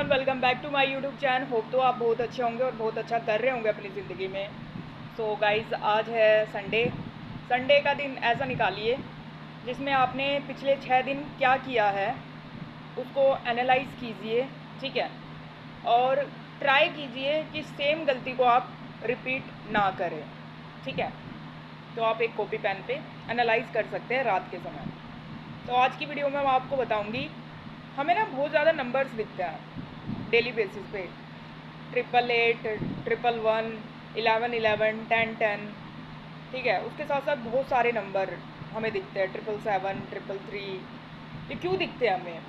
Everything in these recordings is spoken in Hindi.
Everyone, welcome back to my YouTube channel. Hope तो आप बहुत अच्छे होंगे और बहुत अच्छा कर रहे होंगे अपनी ज़िंदगी में। सो गाइज़, आज है संडे। संडे का दिन ऐसा निकालिए जिसमें आपने पिछले 6 दिन क्या किया है उसको एनालाइज़ कीजिए, ठीक है। और ट्राई कीजिए कि सेम गलती को आप रिपीट ना करें, ठीक है। तो आप एक कॉपी पेन पे एनालाइज़ कर सकते हैं रात के समय। तो आज की वीडियो में मैं आपको बताऊंगी, हमें ना बहुत ज़्यादा नंबर्स दिखते हैं डेली बेसिस पे। 888, 111, 1111, 1010, ठीक है। उसके साथ साथ बहुत सारे नंबर हमें दिखते हैं, 777, 333। ये क्यों दिखते हैं हमें?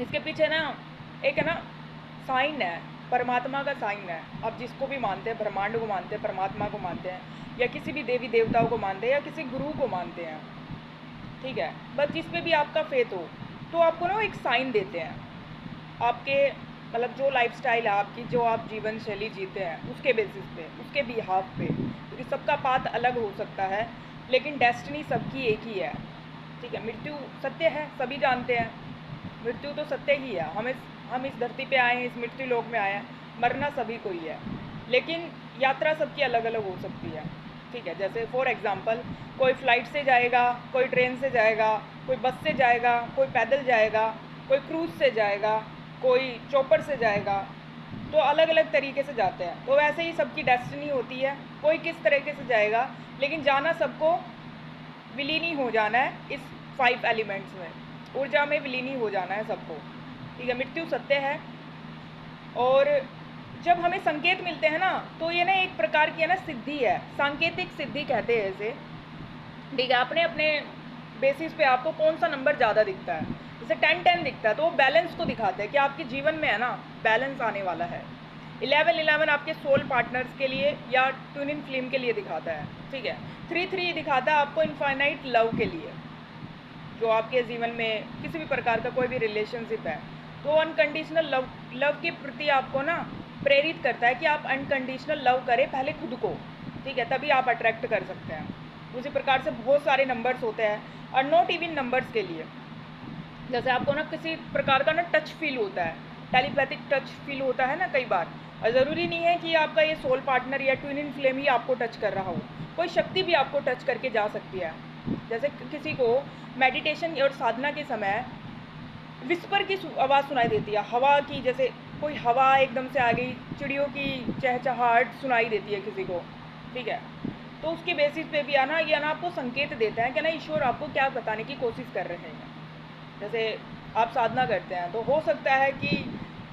इसके पीछे ना एक है ना साइन है, परमात्मा का साइन है। आप जिसको भी मानते हैं, ब्रह्मांड को मानते हैं, परमात्मा को मानते हैं, या किसी भी देवी देवताओं को मानते हैं, या किसी गुरु को मानते हैं, ठीक है। बस जिस पे भी आपका फेथ हो, तो आपको ना वो एक साइन देते हैं आपके, मतलब जो लाइफस्टाइल है आपकी, जो आप जीवन शैली जीते हैं उसके बेसिस पे, उसके बिहाफ पे। क्योंकि सबका पाथ अलग हो सकता है, लेकिन डेस्टिनी सबकी एक ही है, ठीक है। मृत्यु सत्य है, सभी जानते हैं। मृत्यु तो सत्य ही है। हम इस धरती पे आए हैं, इस मृत्यु लोक में आए हैं, मरना सभी को ही है। लेकिन यात्रा सबकी अलग अलग हो सकती है, ठीक है। जैसे फॉर एग्ज़ाम्पल, कोई फ़्लाइट से जाएगा, कोई ट्रेन से जाएगा, कोई बस से जाएगा, कोई पैदल जाएगा, कोई क्रूज़ से जाएगा, कोई चॉपर से जाएगा। तो अलग अलग तरीके से जाते हैं। तो वैसे ही सबकी डेस्टिनी होती है, कोई किस तरीके से जाएगा, लेकिन जाना सबको विलीन ही हो जाना है इस 5 एलिमेंट्स में, ऊर्जा में विलीन ही हो जाना है सबको, ठीक है। मृत्यु सत्य है। और जब हमें संकेत मिलते हैं ना, तो ये ना एक प्रकार की है ना सिद्धि है, सांकेतिक सिद्धि कहते हैं इसे, ठीक है। अपने अपने बेसिस पे आपको कौन सा नंबर ज़्यादा दिखता है। जैसे 10-10 दिखता है तो वो बैलेंस को दिखाता है कि आपके जीवन में है ना बैलेंस आने वाला है। 11-11 आपके सोल पार्टनर्स के लिए या ट्विन इन फ्लेम के लिए दिखाता है, ठीक है। 3-3 दिखाता है आपको इनफाइनाइट लव के लिए, जो आपके जीवन में किसी भी प्रकार का कोई भी रिलेशनशिप है, तो अनकंडीशनल लव के प्रति आपको ना प्रेरित करता है कि आप अनकंडीशनल लव करें पहले खुद को, ठीक है, तभी आप अट्रैक्ट कर सकते हैं। उसी प्रकार से बहुत सारे नंबर्स होते हैं, और नॉट इवन नंबर्स के लिए, जैसे आपको ना किसी प्रकार का ना टच फील होता है, टेलीपैथिक टच फील होता है ना कई बार। और ज़रूरी नहीं है कि आपका ये सोल पार्टनर या ट्विन इन फ्लेम ही आपको टच कर रहा हो, कोई शक्ति भी आपको टच करके जा सकती है। जैसे किसी को मेडिटेशन और साधना के समय विस्पर की आवाज़ सुनाई देती है, हवा की, जैसे कोई हवा एकदम से आ गई, चिड़ियों की चहचहाहट सुनाई देती है किसी को, ठीक है। तो उसके बेसिस पे भी आना ये ना आपको संकेत देता है कि ना ईश्वर आपको क्या बताने की कोशिश कर रहे हैं। जैसे आप साधना करते हैं तो हो सकता है कि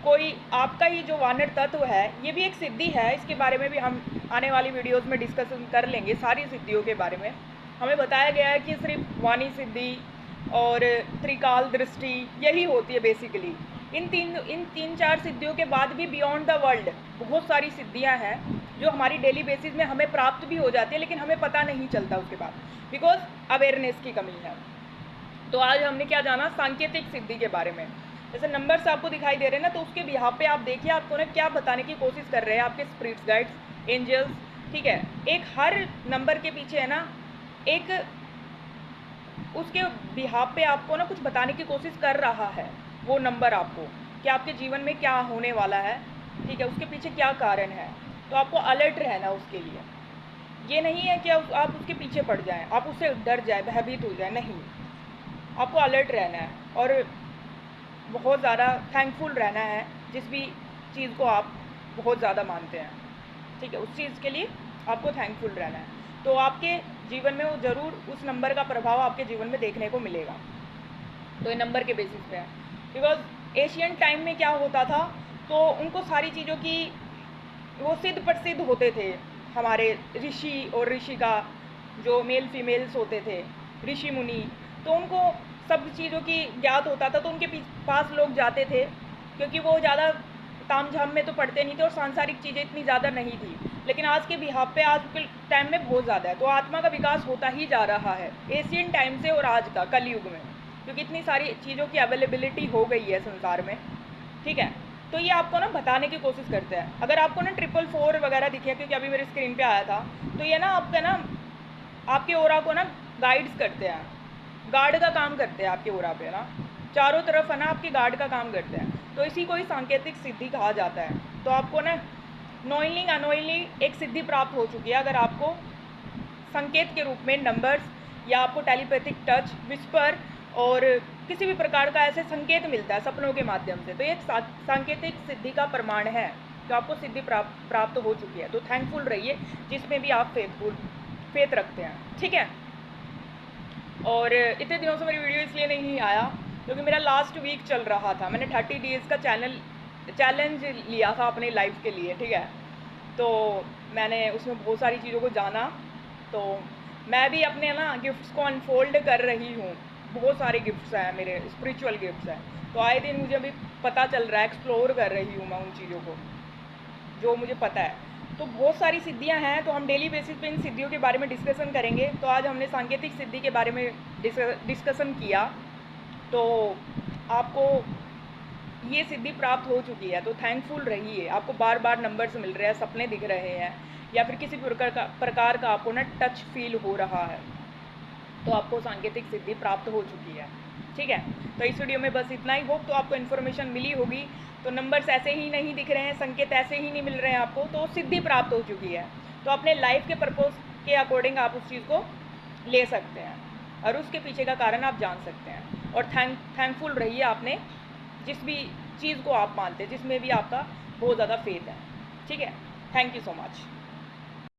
कोई आपका ही जो वानर तत्व है, ये भी एक सिद्धि है। इसके बारे में भी हम आने वाली वीडियोस में डिस्कशन कर लेंगे, सारी सिद्धियों के बारे में। हमें बताया गया है कि सिर्फ वाणी सिद्धि और त्रिकाल दृष्टि यही होती है बेसिकली। इन तीन चार सिद्धियों के बाद भी बियॉन्ड द वर्ल्ड बहुत सारी सिद्धियां हैं जो हमारी डेली बेसिस में हमें प्राप्त भी हो जाती है, लेकिन हमें पता नहीं चलता उसके बाद, बिकॉज अवेयरनेस की कमी है। तो आज हमने क्या जाना, सांकेतिक सिद्धि के बारे में। जैसे नंबर्स आपको दिखाई दे रहे हैं ना, तो उसके बिहाफ पे आप देखिए आपको ना क्या बताने की कोशिश कर रहे हैं आपके स्पिरिट्स, गाइड्स, एंजल्स, ठीक है। एक हर नंबर के पीछे है ना एक उसके बिहाफ पे आपको ना कुछ बताने की कोशिश कर रहा है वो नंबर आपको, कि आपके जीवन में क्या होने वाला है, ठीक है, उसके पीछे क्या कारण है। तो आपको अलर्ट रहना उसके लिए। ये नहीं है कि आप उसके पीछे पड़ जाएं, आप उससे डर जाए, भयभीत हो जाए, नहीं। आपको अलर्ट रहना है और बहुत ज़्यादा थैंकफुल रहना है जिस भी चीज़ को आप बहुत ज़्यादा मानते हैं, ठीक है, उस चीज़ के लिए आपको थैंकफुल रहना है। तो आपके जीवन में वो ज़रूर उस नंबर का प्रभाव आपके जीवन में देखने को मिलेगा। तो ये नंबर के बेसिस पे है। बिकॉज एशियन टाइम में क्या होता था, तो उनको सारी चीज़ों की वो सिद्ध प्रसिद्ध होते थे। हमारे ऋषि और ऋषिका जो मेल फीमेल्स होते थे, ऋषि मुनि, तो उनको सब चीज़ों की ज्ञात होता था, तो उनके पास लोग जाते थे, क्योंकि वो ज़्यादा ताम झाम में तो पढ़ते नहीं थे और सांसारिक चीज़ें इतनी ज़्यादा नहीं थी। लेकिन आज के बिहाफ पे आज के टाइम में बहुत ज़्यादा है, तो आत्मा का विकास होता ही जा रहा है एशियन टाइम से और आज का कलयुग में, क्योंकि इतनी सारी चीज़ों की अवेलेबिलिटी हो गई है संसार में, ठीक है। तो ये आपको ना बताने की कोशिश करते हैं। अगर आपको ना 444 वगैरह दिखे, क्योंकि अभी मेरे स्क्रीन पे आया था, तो ये ना आपका ना आपके ओरा को ना गाइड्स करते हैं, गार्ड का काम करते हैं आपके ओरा पे ना। चारों तरफ है ना आपकी गार्ड का काम करते हैं। तो इसी को ही सांकेतिक सिद्धि कहा जाता है। तो आपको ना नॉइंगली अनोइंगली एक सिद्धि प्राप्त हो चुकी है अगर आपको संकेत के रूप में नंबर्स या आपको टेलीपैथिक टच, विस्पर और किसी भी प्रकार का ऐसे संकेत मिलता है सपनों के माध्यम से, तो ये सांकेतिक सिद्धि का प्रमाण है। तो आपको सिद्धि प्राप्त हो चुकी है। तो थैंकफुल रहिए जिसमें भी आप फेथ रखते हैं, ठीक है। और इतने दिनों से मेरी वीडियो इसलिए नहीं आया क्योंकि मेरा लास्ट वीक चल रहा था। मैंने 30 डेज़ का चैलेंज लिया था अपनी लाइफ के लिए, ठीक है। तो मैंने उसमें बहुत सारी चीज़ों को जाना। तो मैं भी अपने ना गिफ्ट्स को अनफोल्ड कर रही हूँ। बहुत सारे गिफ्ट्स हैं मेरे, स्पिरिचुअल गिफ्ट्स हैं। तो आए दिन मुझे अभी पता चल रहा है, एक्सप्लोर कर रही हूँ मैं उन चीज़ों को जो मुझे पता है। तो बहुत सारी सिद्धियां हैं, तो हम डेली बेसिस पे इन सिद्धियों के बारे में डिस्कशन करेंगे। तो आज हमने सांकेतिक सिद्धि के बारे में डिस्कशन किया। तो आपको ये सिद्धि प्राप्त हो चुकी है, तो थैंकफुल रहिए। आपको बार बार नंबर्स मिल रहे हैं, सपने दिख रहे हैं, या फिर किसी प्रकार का आपको ना टच फील हो रहा है, तो आपको सांकेतिक सिद्धि प्राप्त हो चुकी है, ठीक है। तो इस वीडियो में बस इतना ही। होप तो आपको इन्फॉर्मेशन मिली होगी। तो नंबर्स ऐसे ही नहीं दिख रहे हैं, संकेत ऐसे ही नहीं मिल रहे हैं आपको, तो सिद्धि प्राप्त हो चुकी है। तो अपने लाइफ के पर्पज़ के अकॉर्डिंग आप उस चीज़ को ले सकते हैं और उसके पीछे का कारण आप जान सकते हैं। और थैंकफुल रहिए आपने जिस भी चीज़ को आप मानते हैं, जिसमें भी आपका बहुत ज़्यादा फेथ है, ठीक है। Thank you so much.